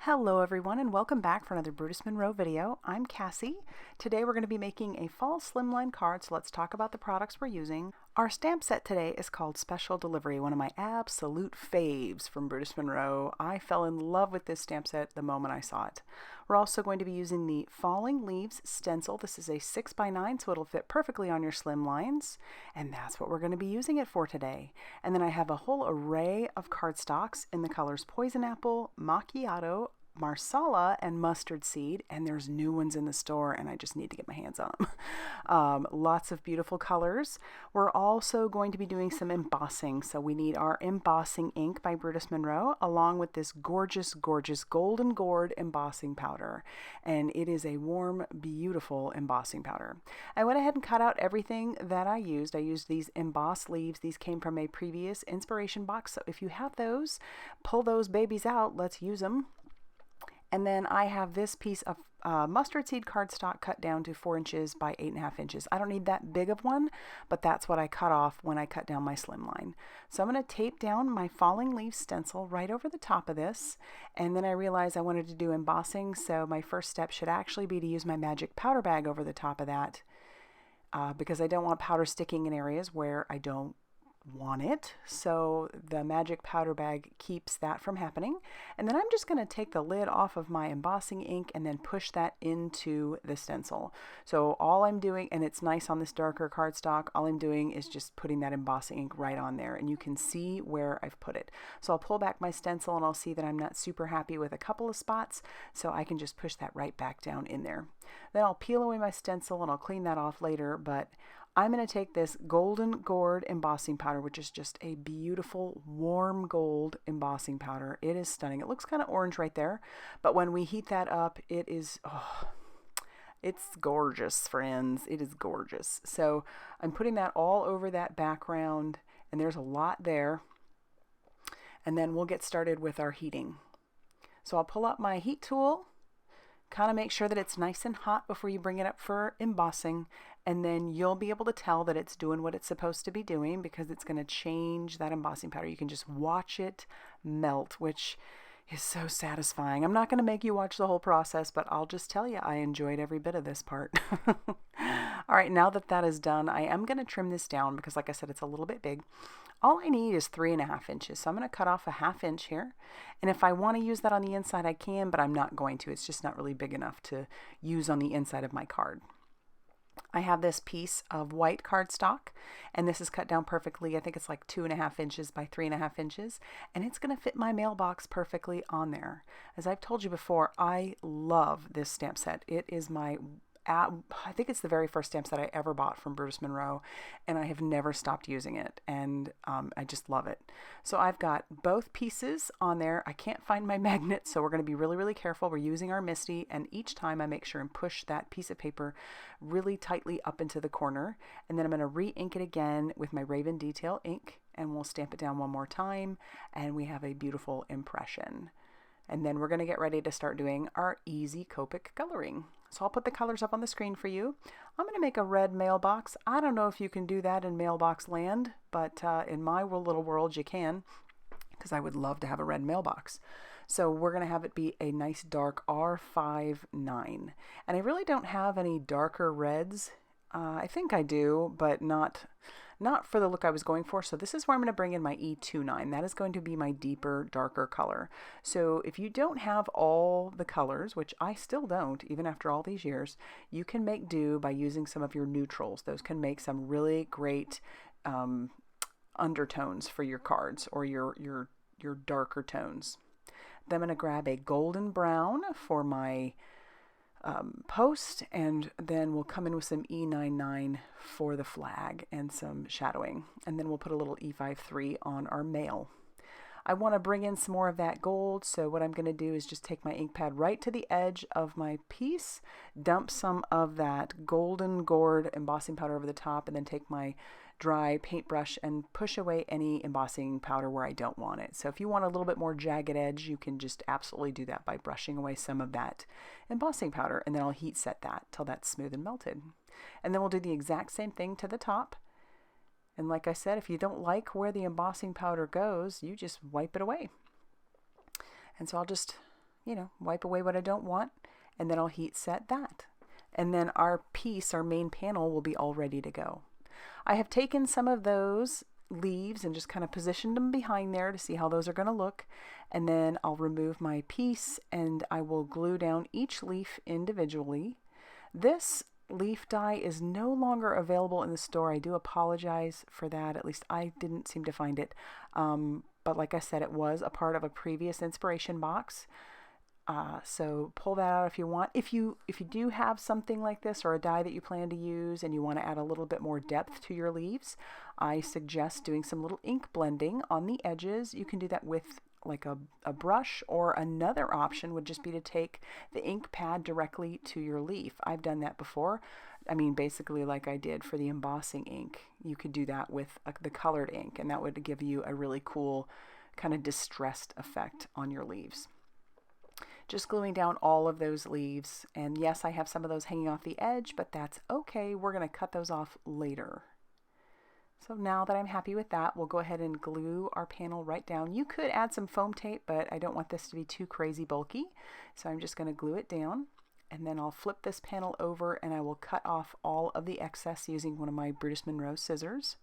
Hello everyone and welcome back for another Brutus Monroe video. I'm Cassie. Today we're going to be making a fall slimline card, so let's talk about the products we're using. Our stamp set today is called Special Delivery, one of my absolute faves from Brutus Monroe. I fell in love with this stamp set the moment I saw it. We're also going to be using the Falling Leaves stencil. This is a 6x9, so it'll fit perfectly on your slim lines, and that's what we're going to be using it for today. And then I have a whole array of cardstocks in the colors Poison Apple, Macchiato, Marsala, and Mustard Seed, and there's new ones in the store and I just need to get my hands on them. Lots of beautiful colors. We're also going to be doing some embossing, so we need our embossing ink by Brutus Monroe along with this gorgeous golden gourd embossing powder, and it is a warm, beautiful embossing powder. I went ahead and cut out everything that I used. I used these embossed leaves. These came from a previous inspiration box, so if you have those, pull those babies out. Let's use them. And then I have this piece of mustard seed cardstock cut down to 4 inches by 8.5 inches. I don't need that big of one, but that's what I cut off when I cut down my slimline. So I'm going to tape down my Falling Leaves stencil right over the top of this. And then I realized I wanted to do embossing, so my first step should actually be to use my magic powder bag over the top of that because I don't want powder sticking in areas where I don't want it, so the magic powder bag keeps that from happening. And then I'm just going to take the lid off of my embossing ink and then push that into the stencil. So all I'm doing, and it's nice on this darker cardstock, all I'm doing is just putting that embossing ink right on there, and you can see where I've put it. So I'll pull back my stencil and I'll see that I'm not super happy with a couple of spots, so I can just push that right back down in there. Then I'll peel away my stencil and I'll clean that off later, but I'm going to take this golden gourd embossing powder, which is just a beautiful warm gold embossing powder. It is stunning. It looks kind of orange right there, but when we heat that up, it is, it's gorgeous, friends. It is gorgeous. So I'm putting that all over that background, and there's a lot there. And then we'll get started with our heating. So I'll pull up my heat tool, kind of make sure that it's nice and hot before you bring it up for embossing, and then you'll be able to tell that it's doing what it's supposed to be doing because it's going to change that embossing powder. You can just watch it melt, which is so satisfying. I'm not going to make you watch the whole process, but I'll just tell you I enjoyed every bit of this part. All right, now that that is done, I am going to trim this down because, like I said, it's a little bit big. All I need is 3.5 inches, so I'm going to cut off a 1/2 inch here. And if I want to use that on the inside, I can, but I'm not going to. It's just not really big enough to use on the inside of my card. I have this piece of white cardstock, and this is cut down perfectly. I think it's like 2.5 inches by 3.5 inches, and it's going to fit my mailbox perfectly on there. As I've told you before, I love this stamp set. It is my I think it's the very first stamp set I ever bought from Brutus Monroe, and I have never stopped using it, and I just love it. So I've got both pieces on there. I can't find my magnet, so we're going to be really careful. We're using our MISTI, and each time I make sure and push that piece of paper really tightly up into the corner, and then I'm going to re-ink it again with my Raven Detail ink, and we'll stamp it down one more time, and we have a beautiful impression. And then we're going to get ready to start doing our easy Copic coloring. So I'll put the colors up on the screen for you. I'm going to make a red mailbox. I don't know if you can do that in mailbox land, but in my little world you can, because I would love to have a red mailbox. So we're going to have it be a nice dark R59. And I really don't have any darker reds. I think I do, but not for the look I was going for. So this is where I'm going to bring in my E29. That is going to be my deeper, darker color. So if you don't have all the colors, which I still don't, even after all these years, you can make do by using some of your neutrals. Those can make some really great undertones for your cards or your darker tones. Then I'm going to grab a golden brown for my post, and then we'll come in with some E99 for the flag and some shadowing, and then we'll put a little E53 on our mail. I want to bring in some more of that gold, so what I'm going to do is just take my ink pad right to the edge of my piece, dump some of that golden gourd embossing powder over the top, and then take my dry paintbrush and push away any embossing powder where I don't want it. So if you want a little bit more jagged edge, you can just absolutely do that by brushing away some of that embossing powder, and then I'll heat set that till that's smooth and melted. And then we'll do the exact same thing to the top. And like I said, if you don't like where the embossing powder goes, you just wipe it away. And so I'll just you know, wipe away what I don't want, and then I'll heat set that. And then our piece, our main panel, will be all ready to go. I have taken some of those leaves and just kind of positioned them behind there to see how those are going to look. And then I'll remove my piece and I will glue down each leaf individually. This leaf die is no longer available in the store. I do apologize for that. At least I didn't seem to find it. But like I said, it was a part of a previous inspiration box. So pull that out if you want. If you do have something like this or a die that you plan to use and you want to add a little bit more depth to your leaves, I suggest doing some little ink blending on the edges. You can do that with like a brush, or another option would just be to take the ink pad directly to your leaf. I've done that before. I mean, basically like I did for the embossing ink. You could do that with the colored ink, and that would give you a really cool kind of distressed effect on your leaves. Just gluing down all of those leaves, and yes, I have some of those hanging off the edge, but that's okay. We're going to cut those off later. So now that I'm happy with that, we'll go ahead and glue our panel right down. You could add some foam tape, but I don't want this to be too crazy bulky, so I'm just going to glue it down, and then I'll flip this panel over and I will cut off all of the excess using one of my Brutus Monroe scissors,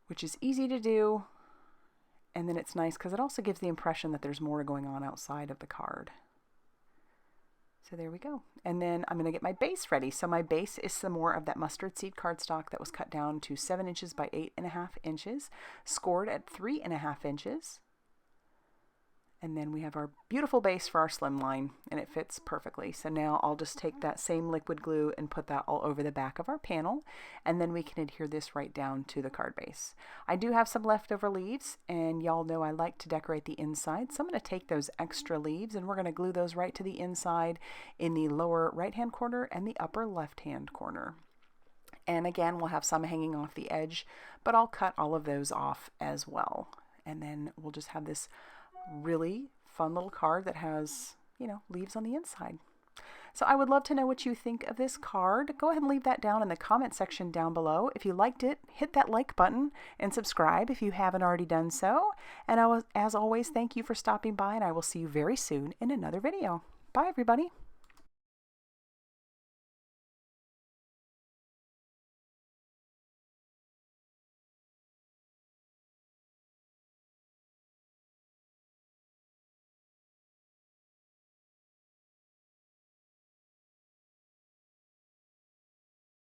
which is easy to do. And then it's nice because it also gives the impression that there's more going on outside of the card. So there we go. And then I'm going to get my base ready. So my base is some more of that mustard seed cardstock that was cut down to 7 inches by 8.5 inches, scored at 3.5 inches. And then we have our beautiful base for our slimline, and it fits perfectly. So now I'll just take that same liquid glue and put that all over the back of our panel, and then we can adhere this right down to the card base. I do have some leftover leaves, and y'all know I like to decorate the inside, so I'm going to take those extra leaves and we're going to glue those right to the inside in the lower right-hand corner and the upper left-hand corner. And again, we'll have some hanging off the edge, but I'll cut all of those off as well. And then we'll just have this really fun little card that has, you know, leaves on the inside. So I would love to know what you think of this card. Go ahead and leave that down in the comment section down below. If you liked it, hit that like button and subscribe if you haven't already done so. And as always, thank you for stopping by, and I will see you very soon in another video. Bye, everybody.